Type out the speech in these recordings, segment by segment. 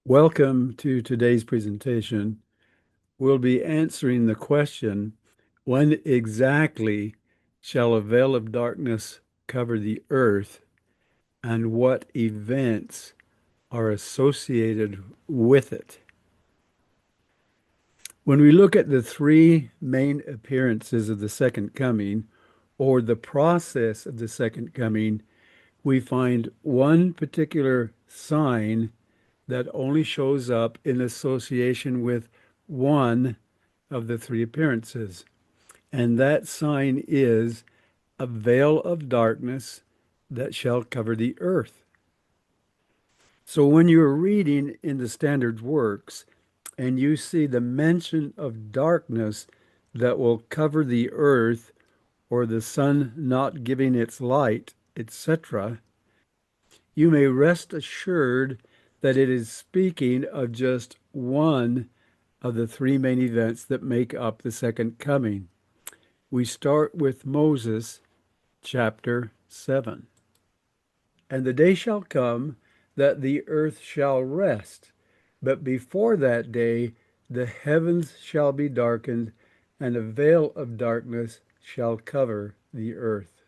Welcome to today's presentation. We'll be answering the question, when exactly shall a veil of darkness cover the earth, and what events are associated with it? When we look at the three main appearances of the second coming, or the process of the second coming, we find one particular sign that only shows up in association with one of the three appearances. And that sign is a veil of darkness that shall cover the earth. So when you're reading in the standard works and you see the mention of darkness that will cover the earth or the sun not giving its light, etc., you may rest assured that it is speaking of just one of the three main events that make up the second coming. We start with Moses, chapter 7. And the day shall come that the earth shall rest, but before that day the heavens shall be darkened, and a veil of darkness shall cover the earth.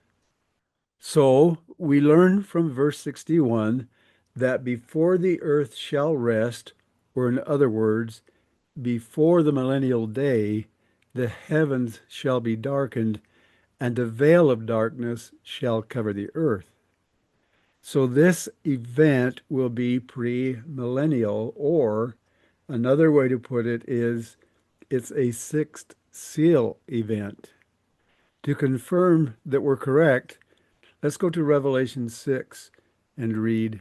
So we learn from verse 61 that before the earth shall rest, or in other words, before the millennial day, the heavens shall be darkened, and a veil of darkness shall cover the earth. So this event will be pre-millennial, or another way to put it is it's a sixth seal event. To confirm that we're correct, let's go to Revelation 6 and read.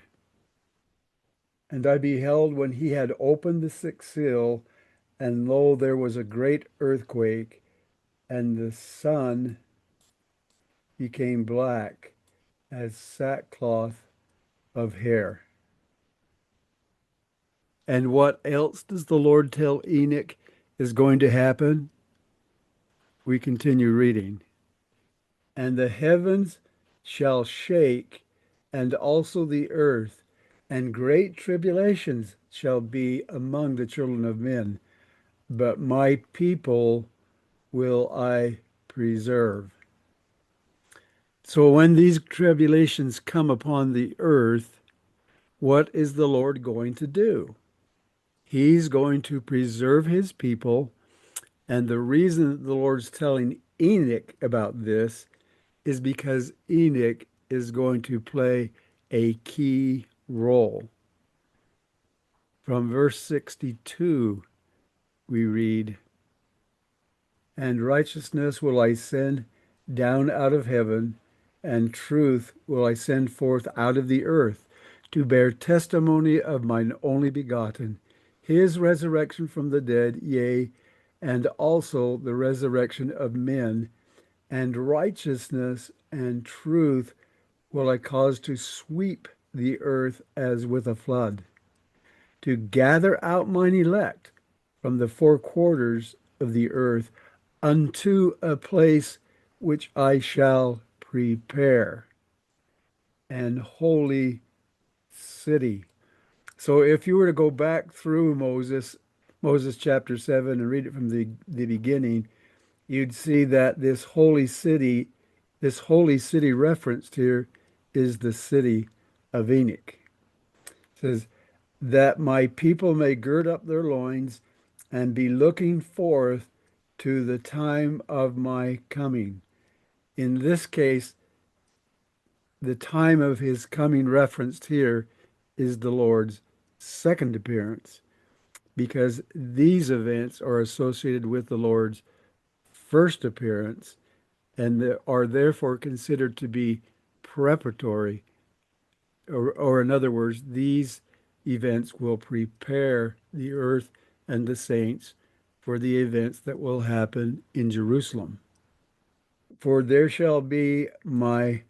And I beheld when he had opened the sixth seal, and lo, there was a great earthquake, and the sun became black as sackcloth of hair. And what else does the Lord tell Enoch is going to happen? We continue reading. And the heavens shall shake, and also the earth, and great tribulations shall be among the children of men. But my people will I preserve. So when these tribulations come upon the earth, what is the Lord going to do? He's going to preserve his people. And the reason the Lord's telling Enoch about this is because Enoch is going to play a key role. From verse 62, we read, And righteousness will I send down out of heaven, and truth will I send forth out of the earth, to bear testimony of mine only begotten, his resurrection from the dead, yea, and also the resurrection of men, and righteousness and truth will I cause to sweep the earth as with a flood, to gather out mine elect from the four quarters of the earth unto a place which I shall prepare, an holy city. So if you were to go back through Moses chapter 7 and read it from the beginning, you'd see that this holy city referenced here is the city of Enoch. It says, that my people may gird up their loins and be looking forth to the time of my coming. In this case, the time of his coming referenced here is the Lord's second appearance, because these events are associated with the Lord's first appearance and are therefore considered to be preparatory, or in other words, these events will prepare the earth and the saints for the events that will happen in Jerusalem. For there shall be my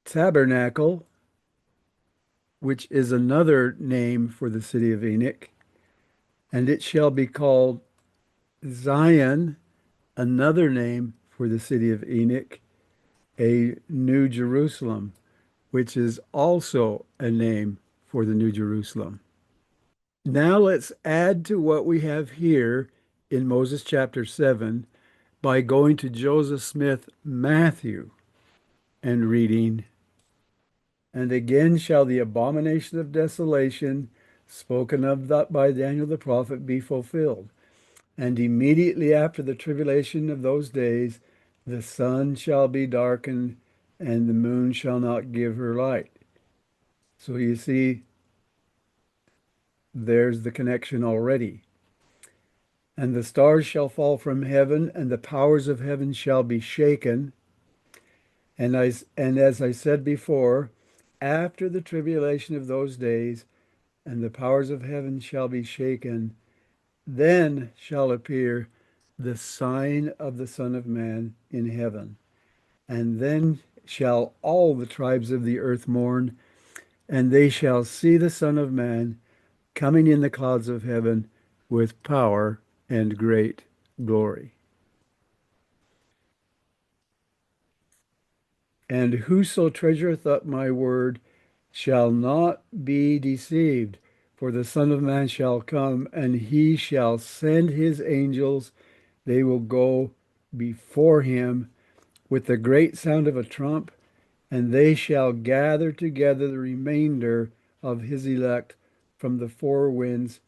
tabernacle, which is another name for the city of Enoch, and it shall be called Zion, another name for the city of Enoch, a new Jerusalem, which is also a name for the new Jerusalem. Now let's add to what we have here in Moses chapter 7 by going to Joseph Smith Matthew and reading, "And again shall the abomination of desolation spoken of by Daniel the prophet be fulfilled. And immediately after the tribulation of those days, the sun shall be darkened, and the moon shall not give her light." So you see, there's the connection already. "And the stars shall fall from heaven, and the powers of heaven shall be shaken. And as I said before, after the tribulation of those days, and the powers of heaven shall be shaken, then shall appear the sign of the Son of Man in heaven. And then shall all the tribes of the earth mourn, and they shall see the Son of Man coming in the clouds of heaven with power and great glory. And whoso treasureth up my word shall not be deceived, for the Son of Man shall come, and he shall send his angels. They will go before him with the great sound of a trump, and they shall gather together the remainder of his elect from the four winds,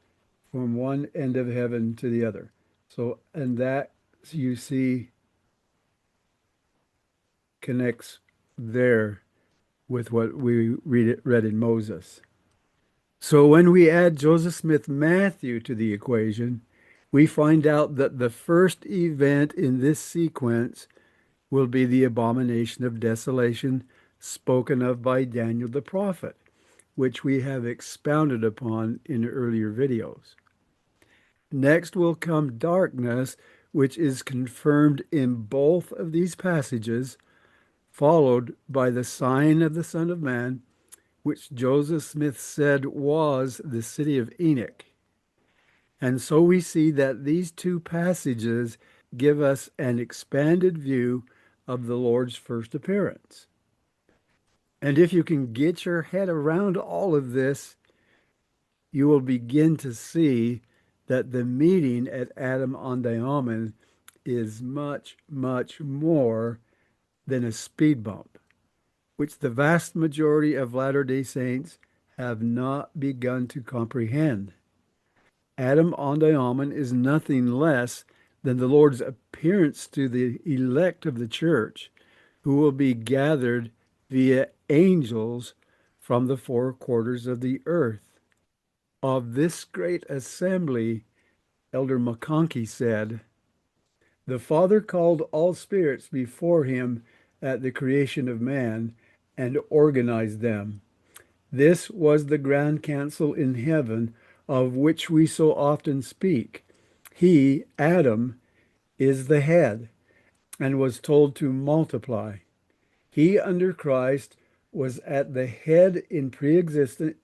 from one end of heaven to the other." So, and that you see connects there with what we read in Moses. So when we add Joseph Smith Matthew to the equation, we find out that the first event in this sequence will be the abomination of desolation spoken of by Daniel the prophet, which we have expounded upon in earlier videos. Next will come darkness, which is confirmed in both of these passages, followed by the sign of the Son of Man, which Joseph Smith said was the city of Enoch. And so we see that these two passages give us an expanded view of the Lord's first appearance. And if you can get your head around all of this, you will begin to see that the meeting at Adam on Diamond is much, much more than a speed bump, which the vast majority of Latter-day Saints have not begun to comprehend. Adam on Diamond is nothing less than the Lord's appearance to the elect of the church, who will be gathered via angels from the four quarters of the earth. Of this great assembly, Elder McConkie said, "The Father called all spirits before him at the creation of man and organized them. This was the grand council in heaven of which we so often speak. He, Adam, is the head and was told to multiply. He under Christ was at the head in pre-existence,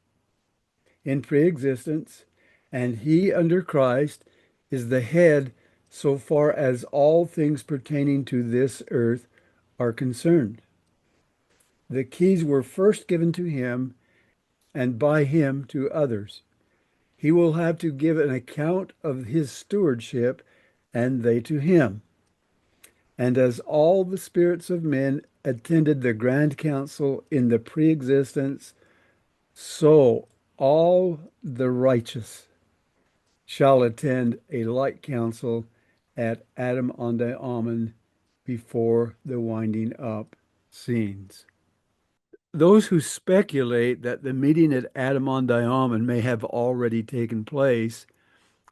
and he under Christ is the head so far as all things pertaining to this earth are concerned. The keys were first given to him, and by him to others. He will have to give an account of his stewardship, and they to him. And as all the spirits of men attended the grand council in the pre-existence, so all the righteous shall attend a like council at Adam on the Amen before the winding up scenes. Those who speculate that the meeting at Adam on Diamond may have already taken place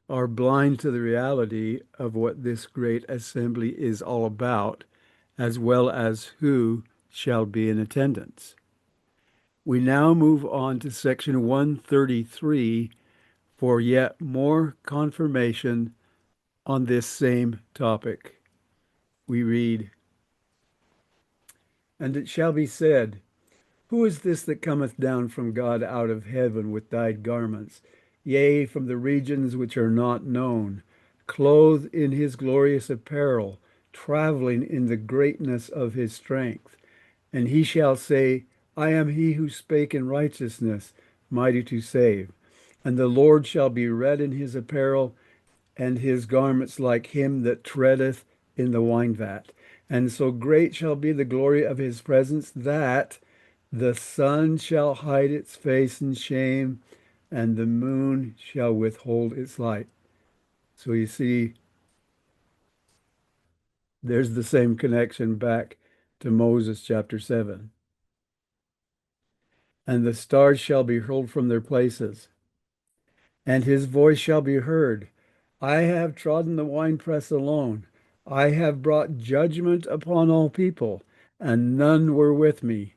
are blind to the reality of what this great assembly is all about, as well as who shall be in attendance. We now move on to section 133 for yet more confirmation on this same topic. We read, "And it shall be said, Who is this that cometh down from God out of heaven with dyed garments, yea, from the regions which are not known, clothed in his glorious apparel, traveling in the greatness of his strength? And he shall say, I am he who spake in righteousness, mighty to save. And the Lord shall be red in his apparel, and his garments like him that treadeth in the wine vat. And so great shall be the glory of his presence that the sun shall hide its face in shame, and the moon shall withhold its light. So you see, there's the same connection back to Moses chapter 7. And the stars shall be hurled from their places, and his voice shall be heard. I have trodden the winepress alone. I have brought judgment upon all people, and none were with me.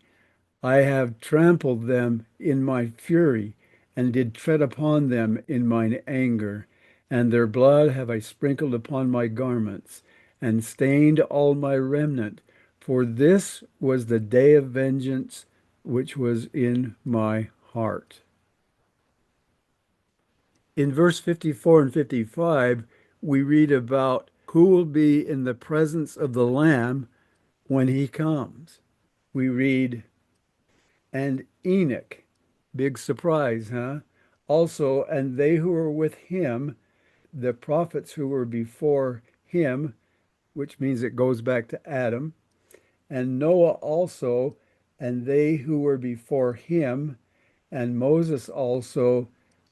I have trampled them in my fury, and did tread upon them in mine anger. And their blood have I sprinkled upon my garments, and stained all my remnant. For this was the day of vengeance which was in my heart. In verse 54 and 55, we read about who will be in the presence of the Lamb when he comes. We read, and Enoch, big surprise, huh? Also, and they who were with him, the prophets who were before him, which means it goes back to Adam, and Noah also, and they who were before him, and Moses also,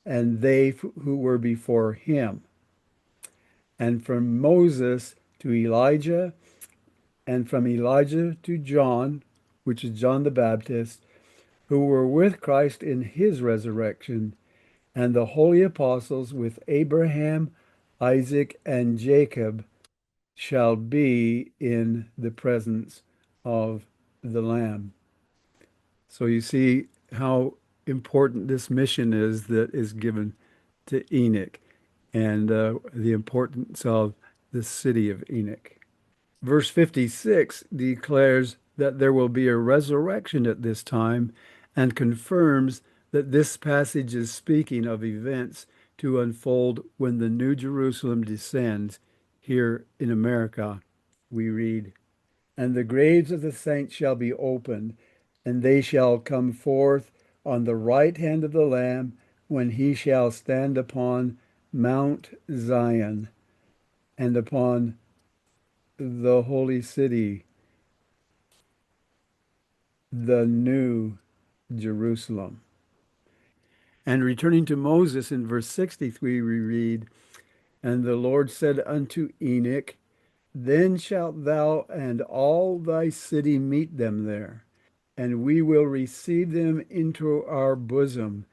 and they who were before him. And from Moses to Elijah, and from Elijah to John, which is John the Baptist, who were with Christ in his resurrection, and the holy apostles with Abraham, Isaac, and Jacob shall be in the presence of the Lamb. So you see how important this mission is that is given to Enoch, and the importance of the city of Enoch. Verse 56 declares that there will be a resurrection at this time and confirms that this passage is speaking of events to unfold when the New Jerusalem descends here in America. We read, and the graves of the saints shall be opened, and they shall come forth on the right hand of the Lamb when he shall stand upon Mount Zion and upon the holy city, the new Jerusalem. And returning to Moses in verse 63, we read, and the Lord said unto Enoch, then shalt thou and all thy city meet them there, and we will receive them into our bosom,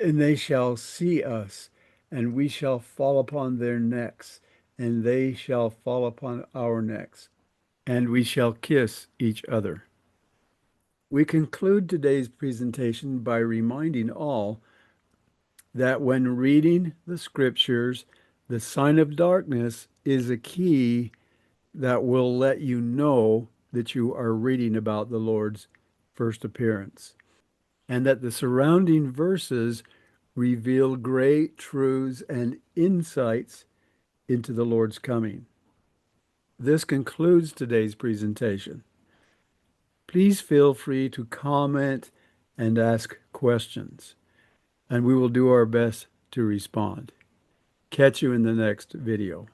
and they shall see us, and we shall fall upon their necks, and they shall fall upon our necks, and we shall kiss each other. We conclude today's presentation by reminding all that when reading the scriptures, the sign of darkness is a key that will let you know that you are reading about the Lord's first appearance, and that the surrounding verses reveal great truths and insights into the Lord's coming. This concludes today's presentation. Please feel free to comment and ask questions, and we will do our best to respond. Catch you in the next video.